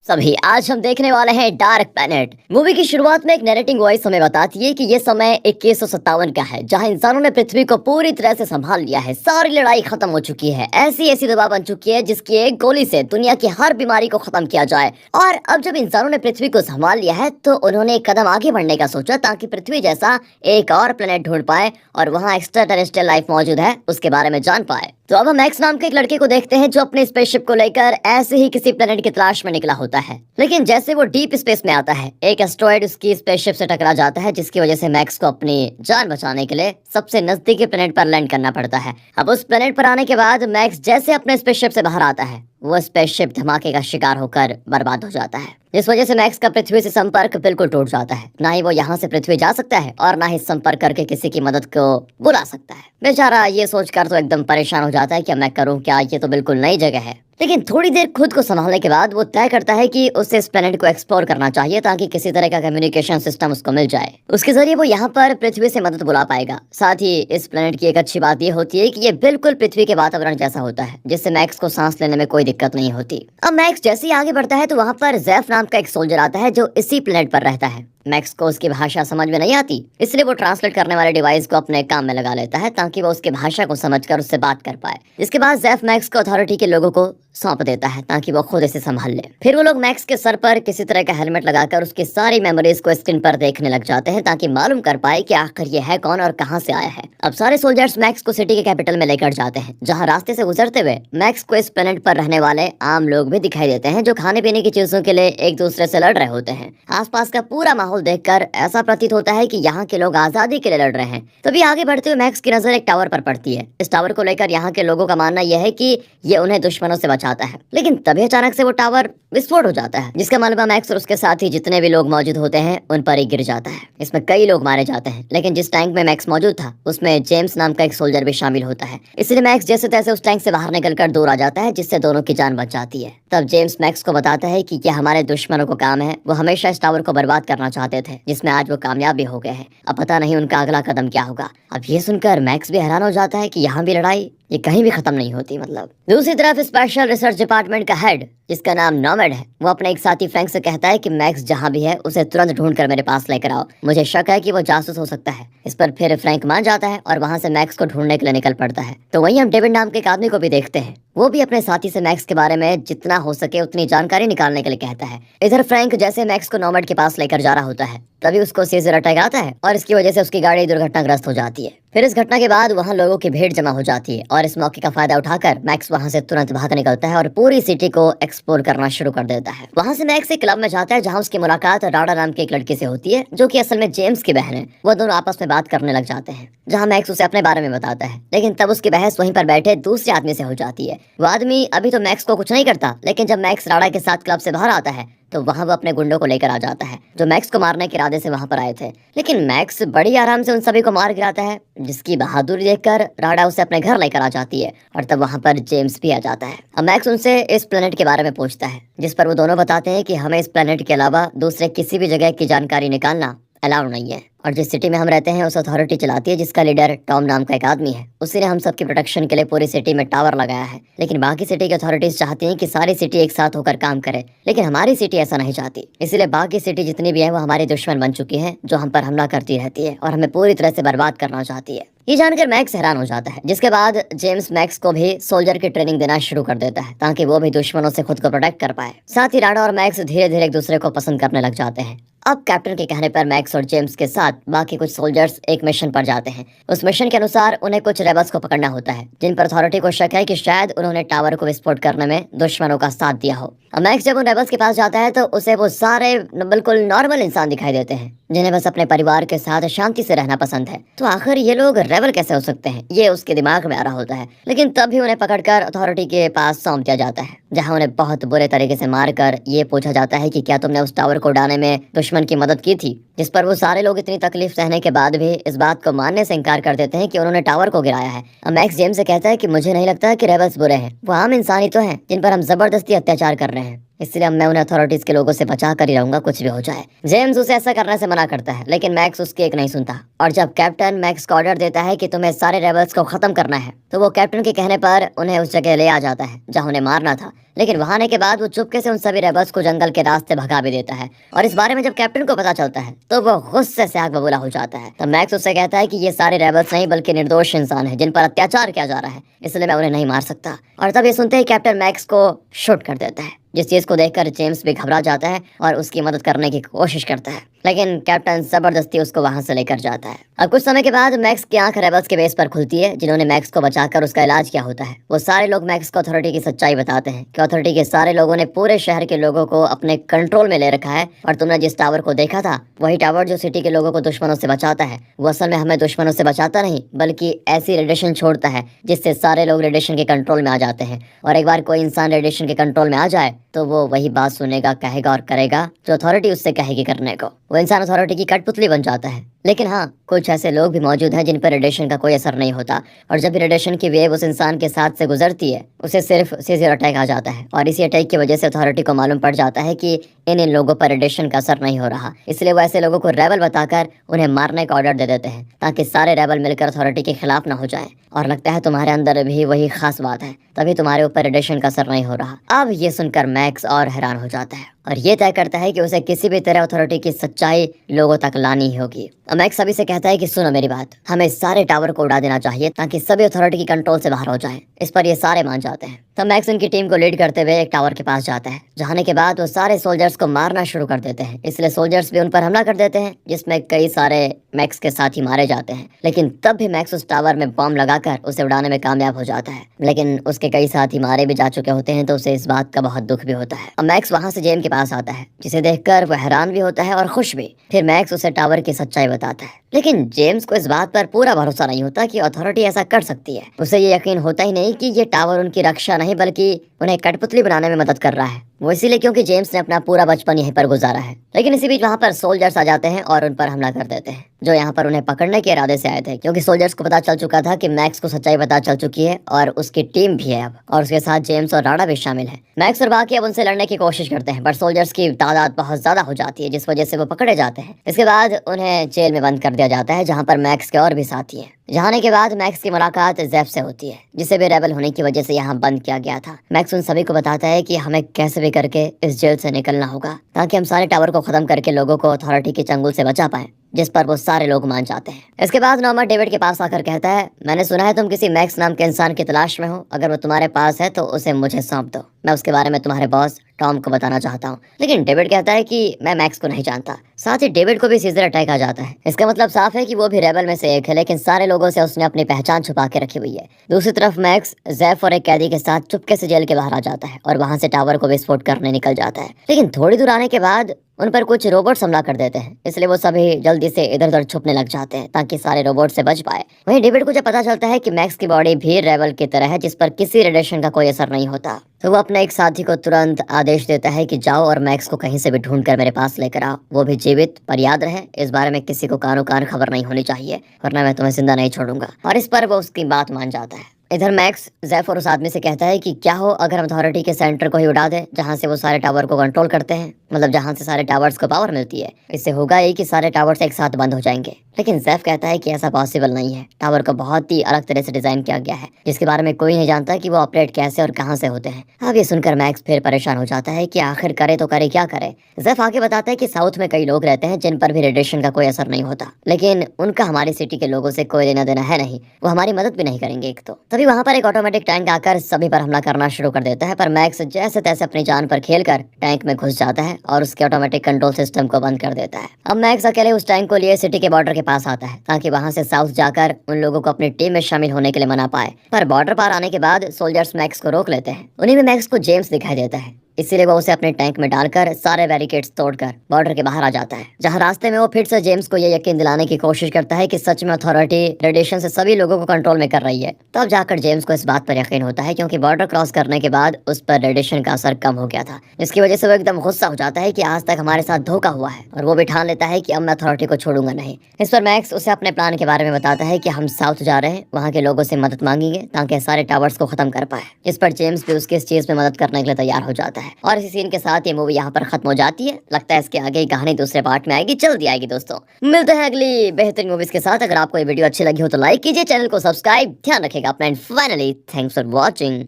सभी आज हम देखने वाले हैं डार्क प्लैनेट। मूवी की शुरुआत में एक नरेटिंग वॉइस हमें बताती है कि ये समय 2157 का है, जहां इंसानों ने पृथ्वी को पूरी तरह से संभाल लिया है। सारी लड़ाई खत्म हो चुकी है, ऐसी ऐसी दवा बन चुकी है जिसकी एक गोली से दुनिया की हर बीमारी को खत्म किया जाए। और अब जब इंसानों ने पृथ्वी को संभाल लिया है तो उन्होंने एक कदम आगे बढ़ने का सोचा, ताकि पृथ्वी जैसा एक और प्लेनेट ढूंढ पाए और वहाँ एक्स्ट्रा टेरेस्ट्रियल लाइफ मौजूद है उसके बारे में जान पाए। तो अब हम एक्स नाम के एक लड़के को देखते हैं जो अपने स्पेसशिप को लेकर ऐसे ही किसी प्लेनेट की तलाश में निकला होता है। लेकिन जैसे वो डीप स्पेस में आता है, एक एस्ट्रॉयड उसकी स्पेसशिप से टकरा जाता है, जिसकी वजह से मैक्स को अपनी जान बचाने के लिए सबसे नजदीकी प्लेनेट पर लैंड करना पड़ता है। अब उस प्लेनेट पर आने के बाद मैक्स जैसे अपने स्पेसशिप से बाहर आता है, वो स्पेसशिप धमाके का शिकार होकर बर्बाद हो जाता है, जिस वजह से मैक्स का पृथ्वी से संपर्क बिल्कुल टूट जाता है। ना ही वो यहाँ से पृथ्वी जा सकता है और ना ही संपर्क करके किसी की मदद को बुला सकता है। बेचारा ये सोचकर तो एकदम परेशान हो जाता है कि मैं करूँ क्या, ये तो बिल्कुल नई जगह है। लेकिन थोड़ी देर खुद को संभालने के बाद वो तय करता है कि उसे इस प्लेनेट को एक्सप्लोर करना चाहिए, ताकि किसी तरह का कम्युनिकेशन सिस्टम उसको मिल जाए। उसके जरिए वो यहाँ पर पृथ्वी से मदद बुला पाएगा। साथ ही इस प्लेनेट की एक अच्छी बात ये होती है कि ये बिल्कुल पृथ्वी के वातावरण जैसा होता है, जिससे मैक्स को सांस लेने में कोई दिक्कत नहीं होती। अब मैक्स जैसे ही आगे बढ़ता है तो वहाँ पर ज़ेफ नाम का एक सोल्जर आता है जो इसी प्लेनेट पर रहता है। मैक्स को उसकी भाषा समझ में नहीं आती, इसलिए वो ट्रांसलेट करने वाले डिवाइस को अपने काम में लगा लेता है, ताकि वो उसकी भाषा को समझकर उससे बात कर पाए। जिसके बाद ज़ेफ मैक्स को अथॉरिटी के लोगों को सौंप देता है ताकि वो खुद इसे संभाल ले। फिर वो लोग मैक्स के सर पर किसी तरह का हेलमेट लगाकर उसकी सारी मेमोरीज को स्क्रीन पर देखने लग जाते हैं, ताकि मालूम कर पाए कि आखिर ये है कौन और कहां से आया है। अब सारे सोल्जर्स मैक्स को सिटी के कैपिटल में लेकर जाते हैं, जहां रास्ते से गुजरते हुए मैक्स को इस प्लेनेट पर रहने वाले आम लोग भी दिखाई देते हैं, जो खाने पीने की चीजों के लिए एक दूसरे से लड़ रहे होते हैं। आसपास का पूरा माहौल देखकर ऐसा प्रतीत होता है कि यहाँ के लोग आजादी के लिए लड़ रहे हैं। तभी आगे बढ़ते हुए मैक्स की नजर एक टावर पर पड़ती है। इस टावर को लेकर यहाँ के लोगों का मानना यह है कि ये उन्हें दुश्मनों से बचाता है। लेकिन तभी अचानक से वो टावर विस्फोट हो जाता है, जिसका मलबा मैक्स और उसके साथ ही जितने भी लोग मौजूद होते हैं उन पर ही गिर जाता है। इसमें कई लोग मारे जाते हैं, लेकिन जिस टैंक में मैक्स मौजूद था उसमें जेम्स नाम का एक सोल्जर भी शामिल होता है। इसलिए मैक्स जैसे तैसे उस टैंक से बाहर निकलकर दूर आ जाता है, जिससे दोनों की जान बच जाती है। तब जेम्स मैक्स को बताता है कि यह हमारे दुश्मनों को काम है, वो हमेशा इस टावर को बर्बाद करना चाहते थे, जिसमें आज वो कामयाब भी हो गए हैं। अब पता नहीं उनका अगला कदम क्या होगा। अब ये सुनकर मैक्स भी हैरान हो जाता है कि यहाँ भी लड़ाई ये कहीं भी खत्म नहीं होती। मतलब दूसरी तरफ स्पेशल रिसर्च डिपार्टमेंट का हेड, जिसका नाम नॉमेड है, वो अपने एक साथी फ्रैंक से कहता है कि मैक्स जहाँ भी है उसे तुरंत ढूंढ कर मेरे पास लेकर आओ, मुझे शक है कि वो जासूस हो सकता है। इस पर फिर फ्रैंक मान जाता है और वहाँ से मैक्स को ढूंढने के लिए निकल पड़ता है। तो वहीं हम डेविड नाम के एक आदमी को भी देखते हैं, वो भी अपने साथी से मैक्स के बारे में जितना हो सके उतनी जानकारी निकालने के लिए कहता है। इधर फ्रैंक जैसे मैक्स को नॉमेड के पास लेकर जा रहा होता है, तभी उसको सीजर अटैक आता है और इसकी वजह से उसकी गाड़ी दुर्घटनाग्रस्त हो जाती है। फिर इस घटना के बाद वहाँ लोगों की भीड़ जमा हो जाती है और इस मौके का फायदा उठाकर मैक्स वहाँ से तुरंत बाहर निकलता है और पूरी सिटी को एक्सप्लोर करना शुरू कर देता है। वहाँ से मैक्स एक क्लब में जाता है, जहाँ उसकी मुलाकात राडा नाम की एक लड़की से होती है, जो कि असल में जेम्स की बहन है। वो दोनों आपस में बात करने लग जाते हैं, जहाँ मैक्स उसे अपने बारे में बताता है। लेकिन तब उसकी बहस वहीं पर बैठे दूसरे आदमी से हो जाती है। वो आदमी अभी तो मैक्स को कुछ नहीं करता, लेकिन जब मैक्स राडा के साथ क्लब से बाहर आता है तो वहाँ वो अपने गुंडों को लेकर आ जाता है, जो मैक्स को मारने के इरादे से वहाँ पर आए थे। लेकिन मैक्स बड़ी आराम से उन सभी को मार गिराता है, जिसकी बहादुरी देखकर राडा उसे अपने घर लेकर आ जाती है और तब वहाँ पर जेम्स भी आ जाता है। अब मैक्स उनसे इस प्लेनेट के बारे में पूछता है, जिस पर वो दोनों बताते हैं कि हमें इस प्लेनेट के अलावा दूसरे किसी भी जगह की जानकारी निकालना अलाउड नहीं है, और जिस सिटी में हम रहते हैं उस अथॉरिटी चलाती है, जिसका लीडर टॉम नाम का एक आदमी है। उसी ने हम सबकी प्रोटेक्शन के लिए पूरी सिटी में टावर लगाया है। लेकिन बाकी सिटी की अथॉरिटीज चाहती हैं कि सारी सिटी एक साथ होकर काम करे, लेकिन हमारी सिटी ऐसा नहीं चाहती। इसलिए बाकी सिटी जितनी भी है वो हमारी दुश्मन बन चुकी है, जो हम पर हमला करती रहती है और हमें पूरी तरह से बर्बाद करना चाहती है। ये जानकर मैक्स हैरान हो जाता है, जिसके बाद जेम्स मैक्स को भी सोल्जर की ट्रेनिंग देना शुरू कर देता है, ताकि वो भी दुश्मनों से खुद को प्रोटेक्ट कर पाए। साथ ही राडा और मैक्स धीरे धीरे एक दूसरे को पसंद करने लग जाते हैं। अब कैप्टन के कहने पर मैक्स और जेम्स के साथ बाकी कुछ सोल्जर्स एक मिशन पर जाते हैं। उस मिशन के अनुसार उन्हें कुछ रेबल्स को पकड़ना होता है, जिन पर अथॉरिटी को शक है कि शायद उन्होंने टावर को विस्फोट करने में दुश्मनों का साथ दिया हो। अब मैक्स जब उन रेबल्स के पास जाता है तो उसे वो सारे बिल्कुल नॉर्मल इंसान दिखाई देते हैं, जिन्हें बस अपने परिवार के साथ शांति से रहना पसंद है। तो आखिर ये लोग रेबल कैसे हो सकते हैं, ये उसके दिमाग में आ रहा होता है। लेकिन तब भी उन्हें पकड़कर अथॉरिटी के पास सौंप दिया जाता है, जहाँ उन्हें बहुत बुरे तरीके से मारकर ये पूछा जाता है कि क्या तुमने उस टावर को उड़ाने में दुश्मन की मदद की थी। जिस पर वो सारे लोग इतनी तकलीफ सहने के बाद भी इस बात को मानने से इनकार कर देते हैं कि उन्होंने टावर को गिराया है। अब मैक्स जेम्स से कहता है कि मुझे नहीं लगता कि रेबल्स बुरे हैं, वो आम इंसान ही तो हैं जिन पर हम जबरदस्ती अत्याचार कर रहे हैं। इसलिए अब मैं उन्हें अथॉरिटीज के लोगों से बचा कर ही रहूंगा, कुछ भी हो जाए। जेम्स उसे ऐसा करने से मना करता है, लेकिन मैक्स उसकी एक नहीं सुनता। और जब कैप्टन मैक्स को ऑर्डर देता है कि तुम्हें सारे रेबल्स को खत्म करना है, तो वो कैप्टन के कहने पर उन्हें उस जगह ले आ जाता है जहाँ उन्हें मारना था। लेकिन वहां आने के बाद वो चुपके से उन सभी रेबल्स को जंगल के रास्ते भगा भी देता है। और इस बारे में जब कैप्टन को पता चलता है तो वो गुस्से से आग बबूला हो जाता है। तब मैक्स उससे कहता है कि ये सारे रेबल्स नहीं बल्कि निर्दोष इंसान है जिन पर अत्याचार किया जा रहा है, इसलिए मैं उन्हें नहीं मार सकता। और तब ये सुनते ही कैप्टन मैक्स को शूट कर देता है, जिस चीज को देखकर जेम्स भी घबरा जाता है और उसकी मदद करने की कोशिश करता है। लेकिन कैप्टन जबरदस्ती उसको वहां से लेकर जाता है। अब कुछ समय के बाद मैक्स की आंख रेबल्स के बेस पर खुलती है जिन्होंने मैक्स को बचाकर उसका इलाज किया होता है। वो सारे लोग मैक्स को अथॉरिटी की सच्चाई बताते हैं कि अथॉरिटी के सारे लोगों ने पूरे शहर के लोगों को अपने कंट्रोल में ले रखा है, और तुमने जिस टावर को देखा था वही टावर जो सिटी के लोगों को दुश्मनों से बचाता है, वो असल में हमें दुश्मनों से बचाता नहीं बल्कि ऐसी रेडिएशन छोड़ता है जिससे सारे लोग रेडिएशन के कंट्रोल में आ जाते हैं। और एक बार कोई इंसान रेडिएशन के कंट्रोल में आ जाए तो वो वही बात सुनेगा, कहेगा और करेगा जो अथॉरिटी उससे कहेगी करने को। वो इंसान अथॉरिटी की कठपुतली बन जाता है। लेकिन हाँ, कुछ ऐसे लोग भी मौजूद हैं जिन पर रेडिएशन का कोई असर नहीं होता, और जब भी रेडिएशन की वेव उस इंसान के साथ से गुजरती है उसे सिर्फ सीजर अटैक आ जाता है। और इसी अटैक की वजह से अथॉरिटी को मालूम पड़ जाता है कि इन लोगों पर रेडिएशन का असर नहीं हो रहा, इसलिए वो ऐसे लोगों को रेबल बताकर उन्हें मारने का ऑर्डर दे देते हैं ताकि सारे रेबल मिलकर अथॉरिटी के खिलाफ ना हो जाए। और लगता है तुम्हारे अंदर भी वही खास बात है, तभी तुम्हारे ऊपर रेडिएशन का असर नहीं हो रहा। अब ये सुनकर मैक्स और हैरान हो जाता है और ये तय करता है कि उसे किसी भी तरह अथॉरिटी की सच्चाई लोगों तक लानी ही होगी। मैक्स सभी से कहता है कि सुनो मेरी बात, हमें सारे टावर को उड़ा देना चाहिए ताकि सभी अथॉरिटी की कंट्रोल से बाहर हो जाएं। इस पर ये सारे मान जाते हैं। तब मैक्स उनकी टीम को लीड करते हुए एक टावर के पास जाता है। जाने के बाद वो सारे सोल्जर्स को मारना शुरू कर देते हैं, इसलिए सोल्जर्स भी उन पर हमला कर देते हैं, जिसमें कई सारे मैक्स के साथ ही मारे जाते हैं। लेकिन तब भी मैक्स उस टावर में बम लगाकर उसे उड़ाने में कामयाब हो जाता है। लेकिन उसके कई साथी मारे भी जा चुके होते हैं, तो उसे इस बात का बहुत दुख भी होता है। अब मैक्स वहां से जेम के पास आता है, जिसे देखकर वह हैरान भी होता है और खुश भी। फिर मैक्स उसे टावर की सच्चाई बताता है, लेकिन जेम्स को इस बात पर पूरा भरोसा नहीं होता कि अथॉरिटी ऐसा कर सकती है। उसे ये यकीन होता ही नहीं कि ये टावर उनकी रक्षा नहीं बल्कि उन्हें कठपुतली बनाने में मदद कर रहा है। वो इसीलिए क्योंकि जेम्स ने अपना पूरा बचपन यहीं पर गुजारा है। लेकिन इसी बीच वहाँ पर सोल्जर्स आ जाते हैं और उन पर हमला कर देते हैं, जो यहाँ पर उन्हें पकड़ने के इरादे से आए थे, क्योंकि सोल्जर्स को पता चल चुका था कि मैक्स को सच्चाई पता चल चुकी है और उसकी टीम भी है अब, और उसके साथ जेम्स और राडा भी शामिल है। मैक्स और बाकी अब उनसे लड़ने की कोशिश करते हैं, बट सोल्जर्स की तादाद बहुत ज्यादा हो जाती है, जिस वजह से वो पकड़े जाते हैं। इसके बाद उन्हें जेल में बंद कर दिया जाता है, जहाँ पर मैक्स के और भी साथी हैं। जाने के बाद मैक्स की मुलाकात ज़ेफ से होती है, जिसे भी रेबल होने की वजह से यहाँ बंद किया गया था। मैक्स उन सभी को बताता है कि हमें कैसे भी करके इस जेल से निकलना होगा ताकि हम सारे टावर को खत्म करके लोगों को अथॉरिटी के चंगुल से बचा पाए, जिस पर वो सारे लोग मान जाते हैं। इसके बाद नॉर्मा डेविड के पास आकर कहता है, मैंने सुना है तुम किसी मैक्स नाम के इंसान की तलाश में हो, अगर वो तुम्हारे पास है तो उसे मुझे सौंप दो, मैं उसके बारे में तुम्हारे बॉस टॉम को बताना चाहता हूँ। लेकिन डेविड कहता है कि मैं मैक्स को नहीं जानता। साथ ही डेविड को भी सीजर अटैक आ जाता है। इसका मतलब साफ है कि वो भी रेबल में से एक है, लेकिन सारे लोगों से उसने अपनी पहचान छुपा के रखी हुई है। दूसरी तरफ मैक्स ज़ेफ और एक कैदी के साथ चुपके से जेल के बाहर आ जाता है और वहां से टावर को विस्फोट करने निकल जाता है। लेकिन थोड़ी दूर आने के बाद उन पर कुछ रोबोट्स हमला कर देते हैं, इसलिए वो सभी जल्दी से इधर उधर छुपने लग जाते हैं ताकि सारे रोबोट से बच पाए। वहीं डेविड को जब पता चलता है कि मैक्स की बॉडी भी रेबल की तरह है, जिस पर किसी रेडिएशन का कोई असर नहीं होता, तो वो अपने एक साथी को तुरंत आदेश देता है कि जाओ और मैक्स को कहीं से भी ढूंढ कर मेरे पास लेकर आओ, वो भी जीवित। पर याद रहे, इस बारे में किसी को कानो कान खबर नहीं होनी चाहिए, वरना मैं तुम्हें जिंदा नहीं छोड़ूंगा। और इस पर वो उसकी बात मान जाता है। इधर मैक्स ज़ेफ और उस आदमी से कहता है कि क्या हो अगर हम अथॉरिटी के सेंटर को ही उड़ा दे, जहां से वो सारे टावर को कंट्रोल करते हैं, मतलब जहां से सारे टावर्स को पावर मिलती है। इससे होगा ये कि सारे टावर्स एक साथ बंद हो जाएंगे। लेकिन ज़ेफ कहता है कि ऐसा पॉसिबल नहीं है। टावर को बहुत ही अलग तरह से डिजाइन किया गया है, जिसके बारे में कोई नहीं जानता कि वो ऑपरेट कैसे और कहां से होते हैं। अब ये सुनकर मैक्स फिर परेशान हो जाता है कि आखिर करे तो करे क्या करे। ज़ेफ आगे बताता है कि साउथ में कई लोग रहते हैं जिन पर भी रेडिएशन का कोई असर नहीं होता, लेकिन उनका हमारी सिटी के लोगों से कोई लेना देना है नहीं, वो हमारी मदद भी नहीं करेंगे एक तो। तभी वहां पर एक ऑटोमेटिक टैंक आकर सभी पर हमला करना शुरू कर देता है, पर मैक्स जैसे तैसे अपनी जान पर खेलकर टैंक में घुस जाता है और उसके ऑटोमेटिक कंट्रोल सिस्टम को बंद कर देता है। अब मैक्स अकेले उस टैंक को लिए सिटी के बॉर्डर के पास आता है ताकि वहां से साउथ जाकर उन लोगों को अपनी टीम में शामिल होने के लिए मना पाए। पर बॉर्डर पार आने के बाद सोल्जर्स मैक्स को रोक लेते हैं। उन्हीं में मैक्स को जेम्स दिखाई देता है, इसीलिए वो उसे अपने टैंक में डालकर सारे बैरिकेड्स तोड़कर बॉर्डर के बाहर आ जाता है, जहां रास्ते में वो फिर से जेम्स को ये यकीन दिलाने की कोशिश करता है कि सच में अथॉरिटी रेडिएशन से सभी लोगों को कंट्रोल में कर रही है। तब तो जाकर जेम्स को इस बात पर यकीन होता है, क्योंकि बॉर्डर क्रॉस करने के बाद उस पर रेडिएशन का असर कम हो गया था, जिसकी वजह से वो एकदम गुस्सा हो जाता है कि आज तक हमारे साथ धोखा हुआ है, और वो भी ठान लेता है कि अब मैं अथॉरिटी को छोड़ूंगा नहीं। इस पर मैक्स उसे अपने प्लान के बारे में बताता है कि हम साउथ जा रहे हैं, वहाँ के लोगों से मदद मांगेंगे ताकि सारे टावर्स को खत्म कर पाए। इस पर जेम्स भी उसकी इस चीज में मदद करने के लिए तैयार हो जाता है। है। और इसी सीन के साथ ये मूवी यहाँ पर खत्म हो जाती है। लगता है इसके आगे की कहानी दूसरे पार्ट में आएगी, जल्दी आएगी दोस्तों। मिलते हैं अगली बेहतरीन मूवीज के साथ। अगर आपको ये वीडियो अच्छी लगी हो तो लाइक कीजिए, चैनल को सब्सक्राइब, ध्यान रखिएगा अपना, and finally thanks for watching.